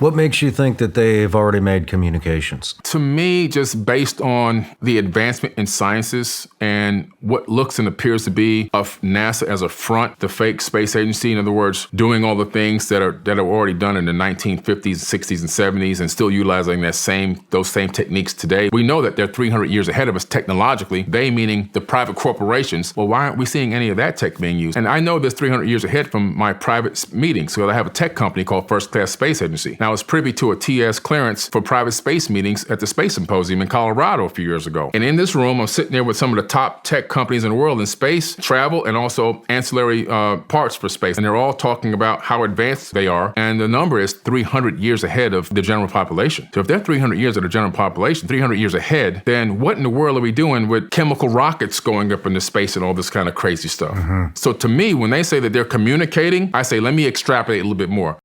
What makes you think that they've already made communications? To me, just based on the advancement in sciences and what looks and appears to be of NASA as a front, the fake space agency, in other words, doing all the things that are already done in the 1950s, 60s, and 70s and still utilizing those same techniques today. We know that they're 300 years ahead of us technologically, they meaning the private corporations. Well, why aren't we seeing any of that tech being used? And I know this 300 years ahead from my private meetings. So I have a tech company called First Class Space Agency. Now, I was privy to a TS clearance for private space meetings at the Space Symposium in Colorado a few years ago. And in this room, I'm sitting there with some of the top tech companies in the world in space, travel, and also ancillary parts for space. And they're all talking about how advanced they are. And the number is 300 years ahead of the general population. So if they're 300 years of the general population, 300 years ahead, then what in the world are we doing with chemical rockets going up into space and all this kind of crazy stuff? So to me, when they say that they're communicating, I say, let me extrapolate a little bit more.